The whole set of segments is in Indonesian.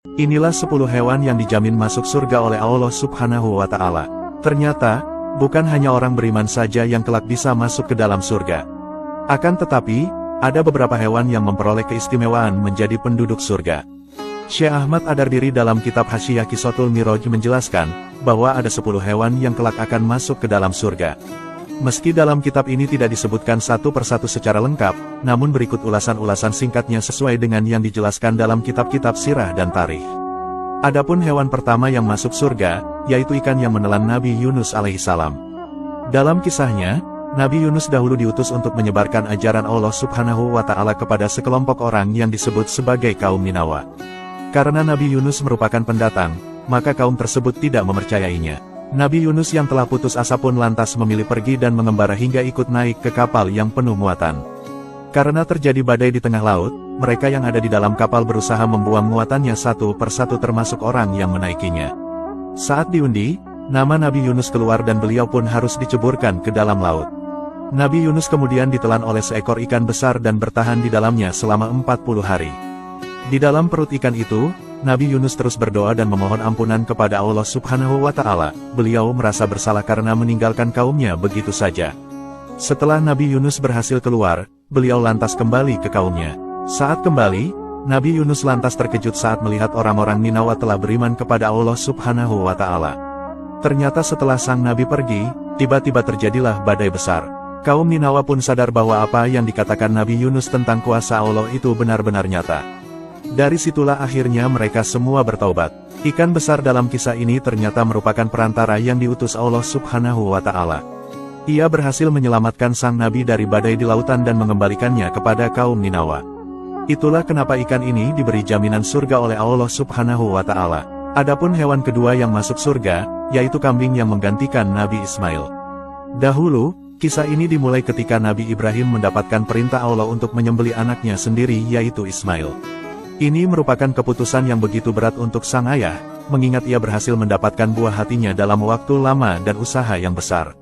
Inilah 10 hewan yang dijamin masuk surga oleh Allah Subhanahu wa Ta'ala. Ternyata, bukan hanya orang beriman saja yang kelak bisa masuk ke dalam surga. Akan tetapi, ada beberapa hewan yang memperoleh keistimewaan menjadi penduduk surga. Syekh Ahmad Ad-Dardiri dalam kitab Hasyiyah Qisatul Miraj menjelaskan, bahwa ada 10 hewan yang kelak akan masuk ke dalam surga. Meski dalam kitab ini tidak disebutkan satu persatu secara lengkap, namun berikut ulasan-ulasan singkatnya sesuai dengan yang dijelaskan dalam kitab-kitab sirah dan tarikh. Adapun hewan pertama yang masuk surga, yaitu ikan yang menelan Nabi Yunus alaihissalam. Dalam kisahnya, Nabi Yunus dahulu diutus untuk menyebarkan ajaran Allah Subhanahu wa Ta'ala kepada sekelompok orang yang disebut sebagai kaum Ninawa. Karena Nabi Yunus merupakan pendatang, maka kaum tersebut tidak mempercayainya. Nabi Yunus yang telah putus asa pun lantas memilih pergi dan mengembara hingga ikut naik ke kapal yang penuh muatan. Karena terjadi badai di tengah laut, mereka yang ada di dalam kapal berusaha membuang muatannya satu persatu termasuk orang yang menaikinya. Saat diundi, nama Nabi Yunus keluar dan beliau pun harus diceburkan ke dalam laut. Nabi Yunus kemudian ditelan oleh seekor ikan besar dan bertahan di dalamnya selama 40 hari. Di dalam perut ikan itu, Nabi Yunus terus berdoa dan memohon ampunan kepada Allah Subhanahu wa Ta'ala. Beliau merasa bersalah karena meninggalkan kaumnya begitu saja. Setelah Nabi Yunus berhasil keluar, beliau lantas kembali ke kaumnya. Saat kembali, Nabi Yunus lantas terkejut saat melihat orang-orang Ninawa telah beriman kepada Allah Subhanahu wa Ta'ala. Ternyata setelah sang Nabi pergi, tiba-tiba terjadilah badai besar. Kaum Ninawa pun sadar bahwa apa yang dikatakan Nabi Yunus tentang kuasa Allah itu benar-benar nyata. Dari situlah akhirnya mereka semua bertaubat. Ikan besar dalam kisah ini ternyata merupakan perantara yang diutus Allah Subhanahu wa Ta'ala. Ia berhasil menyelamatkan sang Nabi dari badai di lautan dan mengembalikannya kepada kaum Ninawa. Itulah kenapa ikan ini diberi jaminan surga oleh Allah Subhanahu wa Ta'ala. Adapun hewan kedua yang masuk surga, yaitu kambing yang menggantikan Nabi Ismail. Dahulu, kisah ini dimulai ketika Nabi Ibrahim mendapatkan perintah Allah untuk menyembelih anaknya sendiri yaitu Ismail. Ini merupakan keputusan yang begitu berat untuk sang ayah, mengingat ia berhasil mendapatkan buah hatinya dalam waktu lama dan usaha yang besar.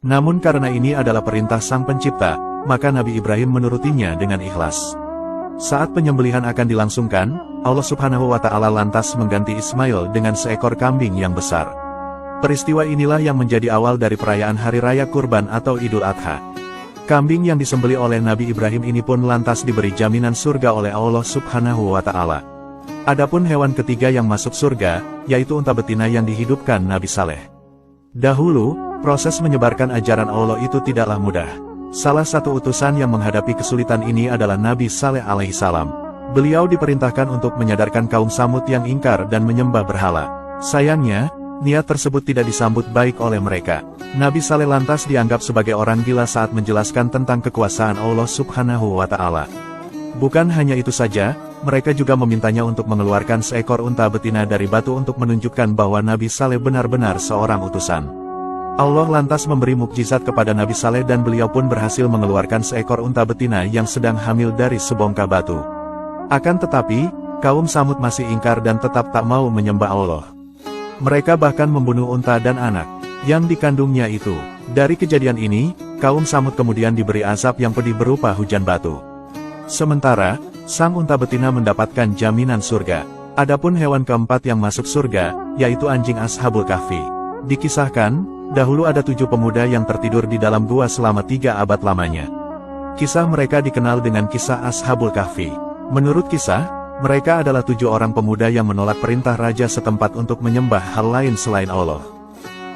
Namun karena ini adalah perintah sang pencipta, maka Nabi Ibrahim menurutinya dengan ikhlas. Saat penyembelihan akan dilangsungkan, Allah Subhanahu wa Ta'ala lantas mengganti Ismail dengan seekor kambing yang besar. Peristiwa inilah yang menjadi awal dari perayaan Hari Raya Kurban atau Idul Adha. Kambing yang disembelih oleh Nabi Ibrahim ini pun lantas diberi jaminan surga oleh Allah Subhanahu wa Ta'ala. Adapun hewan ketiga yang masuk surga, yaitu unta betina yang dihidupkan Nabi Saleh. Dahulu, proses menyebarkan ajaran Allah itu tidaklah mudah. Salah satu utusan yang menghadapi kesulitan ini adalah Nabi Saleh alaihissalam. Beliau diperintahkan untuk menyadarkan kaum Samud yang ingkar dan menyembah berhala. Sayangnya, niat tersebut tidak disambut baik oleh mereka. Nabi Saleh lantas dianggap sebagai orang gila saat menjelaskan tentang kekuasaan Allah Subhanahu wa Ta'ala. Bukan hanya itu saja, mereka juga memintanya untuk mengeluarkan seekor unta betina dari batu untuk menunjukkan bahwa Nabi Saleh benar-benar seorang utusan. Allah lantas memberi mukjizat kepada Nabi Saleh dan beliau pun berhasil mengeluarkan seekor unta betina yang sedang hamil dari sebongkah batu. Akan tetapi, kaum Samud masih ingkar dan tetap tak mau menyembah Allah. Mereka bahkan membunuh unta dan anak yang dikandungnya itu. Dari kejadian ini, kaum Samud kemudian diberi azab yang pedih berupa hujan batu. Sementara, sang unta betina mendapatkan jaminan surga. Adapun hewan keempat yang masuk surga, yaitu anjing Ashabul Kahfi. Dikisahkan, dahulu ada 7 pemuda yang tertidur di dalam gua selama 3 abad lamanya. Kisah mereka dikenal dengan kisah Ashabul Kahfi. Menurut kisah, mereka adalah 7 orang pemuda yang menolak perintah raja setempat untuk menyembah hal lain selain Allah.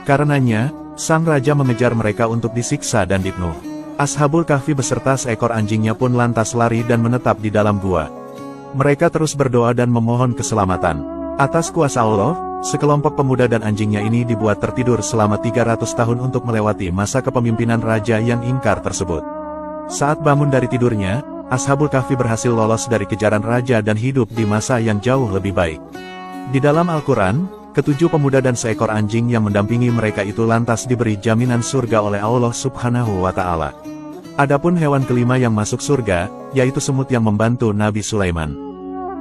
Karenanya, sang raja mengejar mereka untuk disiksa dan dibunuh. Ashabul Kahfi beserta seekor anjingnya pun lantas lari dan menetap di dalam gua. Mereka terus berdoa dan memohon keselamatan. Atas kuasa Allah, sekelompok pemuda dan anjingnya ini dibuat tertidur selama 300 tahun untuk melewati masa kepemimpinan raja yang ingkar tersebut. Saat bangun dari tidurnya, Ashabul Kahfi berhasil lolos dari kejaran raja dan hidup di masa yang jauh lebih baik. Di dalam Al-Quran, ketujuh pemuda dan seekor anjing yang mendampingi mereka itu lantas diberi jaminan surga oleh Allah Subhanahu wa Ta'ala. Adapun hewan kelima yang masuk surga, yaitu semut yang membantu Nabi Sulaiman.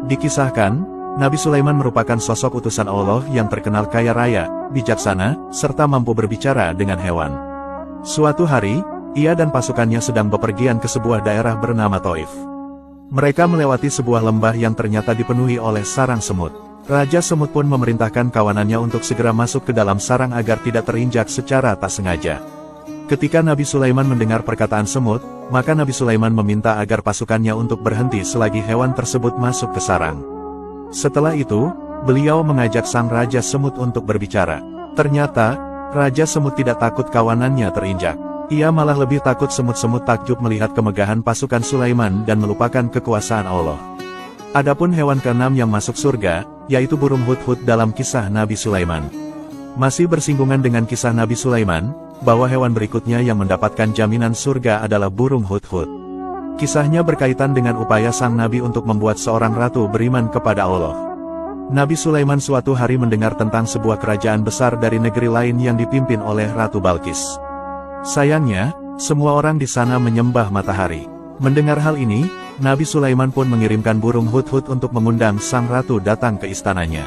Dikisahkan, Nabi Sulaiman merupakan sosok utusan Allah yang terkenal kaya raya, bijaksana, serta mampu berbicara dengan hewan. Suatu hari, ia dan pasukannya sedang bepergian ke sebuah daerah bernama Taif. Mereka melewati sebuah lembah yang ternyata dipenuhi oleh sarang semut. Raja Semut pun memerintahkan kawanannya untuk segera masuk ke dalam sarang agar tidak terinjak secara tak sengaja. Ketika Nabi Sulaiman mendengar perkataan semut, maka Nabi Sulaiman meminta agar pasukannya untuk berhenti selagi hewan tersebut masuk ke sarang. Setelah itu, beliau mengajak sang Raja Semut untuk berbicara. Ternyata, Raja Semut tidak takut kawanannya terinjak. Ia malah lebih takut. Semut-semut takjub melihat kemegahan pasukan Sulaiman dan melupakan kekuasaan Allah. Adapun hewan keenam yang masuk surga, yaitu burung hudhud dalam kisah Nabi Sulaiman. Masih bersinggungan dengan kisah Nabi Sulaiman, bahwa hewan berikutnya yang mendapatkan jaminan surga adalah burung hudhud. Kisahnya berkaitan dengan upaya sang Nabi untuk membuat seorang ratu beriman kepada Allah. Nabi Sulaiman suatu hari mendengar tentang sebuah kerajaan besar dari negeri lain yang dipimpin oleh Ratu Balqis. Sayangnya, semua orang di sana menyembah matahari. Mendengar hal ini, Nabi Sulaiman pun mengirimkan burung hudhud untuk mengundang sang ratu datang ke istananya.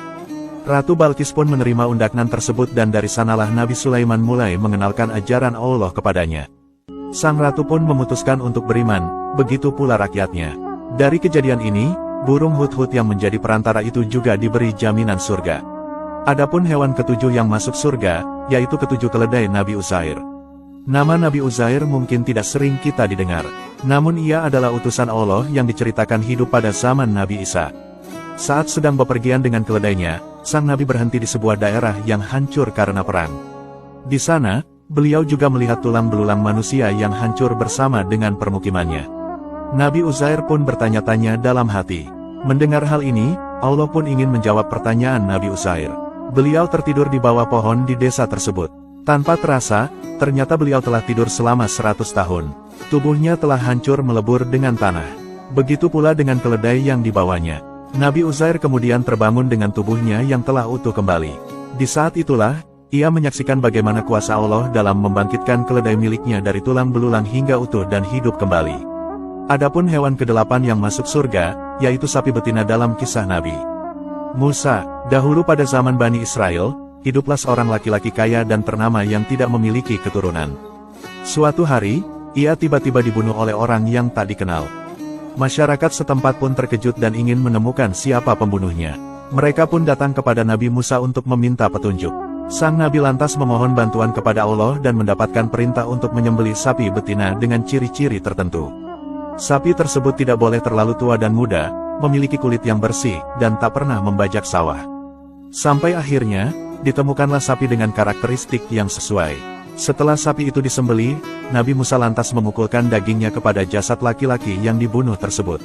Ratu Balqis pun menerima undangan tersebut dan dari sanalah Nabi Sulaiman mulai mengenalkan ajaran Allah kepadanya. Sang ratu pun memutuskan untuk beriman, begitu pula rakyatnya. Dari kejadian ini, burung hudhud yang menjadi perantara itu juga diberi jaminan surga. Adapun hewan ketujuh yang masuk surga, yaitu ketujuh keledai Nabi Uzair. Nama Nabi Uzair mungkin tidak sering kita didengar, namun ia adalah utusan Allah yang diceritakan hidup pada zaman Nabi Isa. Saat sedang bepergian dengan keledainya, sang Nabi berhenti di sebuah daerah yang hancur karena perang. Di sana, beliau juga melihat tulang belulang manusia yang hancur bersama dengan permukimannya. Nabi Uzair pun bertanya-tanya dalam hati. Mendengar hal ini, Allah pun ingin menjawab pertanyaan Nabi Uzair. Beliau tertidur di bawah pohon di desa tersebut. Tanpa terasa, ternyata beliau telah tidur selama 100 tahun. Tubuhnya telah hancur melebur dengan tanah. Begitu pula dengan keledai yang dibawanya. Nabi Uzair kemudian terbangun dengan tubuhnya yang telah utuh kembali. Di saat itulah, ia menyaksikan bagaimana kuasa Allah dalam membangkitkan keledai miliknya dari tulang belulang hingga utuh dan hidup kembali. Adapun hewan kedelapan yang masuk surga, yaitu sapi betina dalam kisah Nabi Musa. Dahulu pada zaman Bani Israel, hiduplah seorang laki-laki kaya dan ternama yang tidak memiliki keturunan. Suatu hari, ia tiba-tiba dibunuh oleh orang yang tak dikenal. Masyarakat setempat pun terkejut dan ingin menemukan siapa pembunuhnya. Mereka pun datang kepada Nabi Musa untuk meminta petunjuk. Sang Nabi lantas memohon bantuan kepada Allah dan mendapatkan perintah untuk menyembelih sapi betina dengan ciri-ciri tertentu. Sapi tersebut tidak boleh terlalu tua dan muda, memiliki kulit yang bersih, dan tak pernah membajak sawah. Sampai akhirnya, ditemukanlah sapi dengan karakteristik yang sesuai. Setelah sapi itu disembelih, Nabi Musa lantas memukulkan dagingnya kepada jasad laki-laki yang dibunuh tersebut.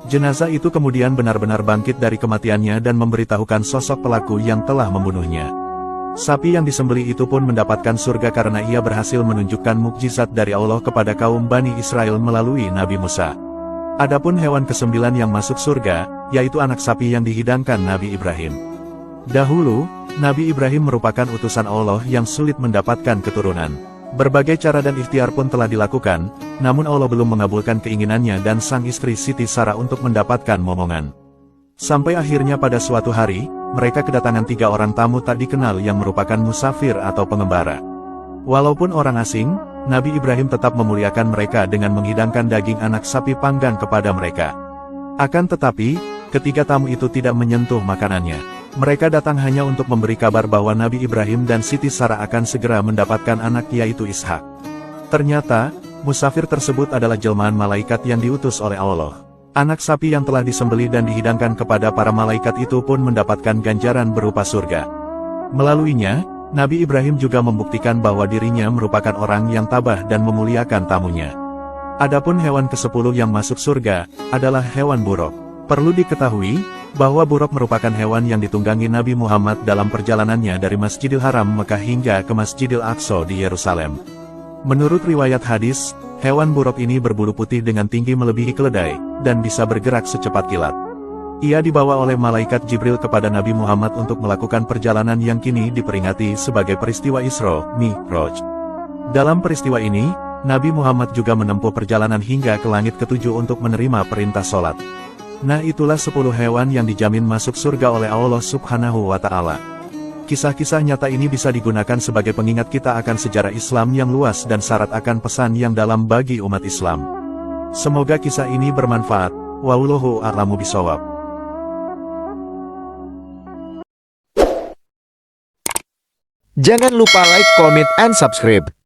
Jenazah itu kemudian benar-benar bangkit dari kematiannya dan memberitahukan sosok pelaku yang telah membunuhnya. Sapi yang disembelih itu pun mendapatkan surga karena ia berhasil menunjukkan mukjizat dari Allah kepada kaum Bani Israel melalui Nabi Musa. Adapun hewan kesembilan yang masuk surga, yaitu anak sapi yang dihidangkan Nabi Ibrahim. Dahulu, Nabi Ibrahim merupakan utusan Allah yang sulit mendapatkan keturunan. Berbagai cara dan ikhtiar pun telah dilakukan, namun Allah belum mengabulkan keinginannya dan sang istri Siti Sarah untuk mendapatkan momongan. Sampai akhirnya pada suatu hari, mereka kedatangan 3 orang tamu tak dikenal yang merupakan musafir atau pengembara. Walaupun orang asing, Nabi Ibrahim tetap memuliakan mereka dengan menghidangkan daging anak sapi panggang kepada mereka. Akan tetapi, ketika tamu itu tidak menyentuh makanannya, mereka datang hanya untuk memberi kabar bahwa Nabi Ibrahim dan Siti Sarah akan segera mendapatkan anak yaitu Ishak. Ternyata, musafir tersebut adalah jelmaan malaikat yang diutus oleh Allah. Anak sapi yang telah disembelih dan dihidangkan kepada para malaikat itu pun mendapatkan ganjaran berupa surga. Melaluinya, Nabi Ibrahim juga membuktikan bahwa dirinya merupakan orang yang tabah dan memuliakan tamunya. Adapun hewan ke-10 yang masuk surga, adalah hewan buruk. Perlu diketahui, bahwa buruk merupakan hewan yang ditunggangi Nabi Muhammad dalam perjalanannya dari Masjidil Haram Mekah hingga ke Masjidil Aqsa di Yerusalem. Menurut riwayat hadis, hewan buruk ini berbulu putih dengan tinggi melebihi keledai, dan bisa bergerak secepat kilat. Ia dibawa oleh malaikat Jibril kepada Nabi Muhammad untuk melakukan perjalanan yang kini diperingati sebagai peristiwa Isra Mi'raj. Dalam peristiwa ini, Nabi Muhammad juga menempuh perjalanan hingga ke langit ke-7 untuk menerima perintah sholat. Nah, itulah 10 hewan yang dijamin masuk surga oleh Allah Subhanahu wa Ta'ala. Kisah-kisah nyata ini bisa digunakan sebagai pengingat kita akan sejarah Islam yang luas dan syarat akan pesan yang dalam bagi umat Islam. Semoga kisah ini bermanfaat. Wallahu a'lamu bishawab. Jangan lupa like, comment, and subscribe.